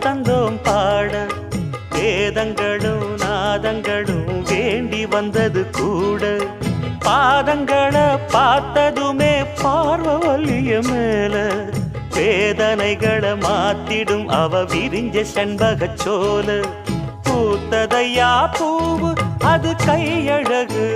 தந்தோம் பாட வேதங்களும் நாதங்களும் வேண்டி வந்தது கூட பாதங்களை பார்த்ததுமே பார்வலிய மேல வேதனைகளை மாத்திடும் அவ விரிஞ்ச செண்பகச்சோல பூத்ததையா பூவு அது கையழகு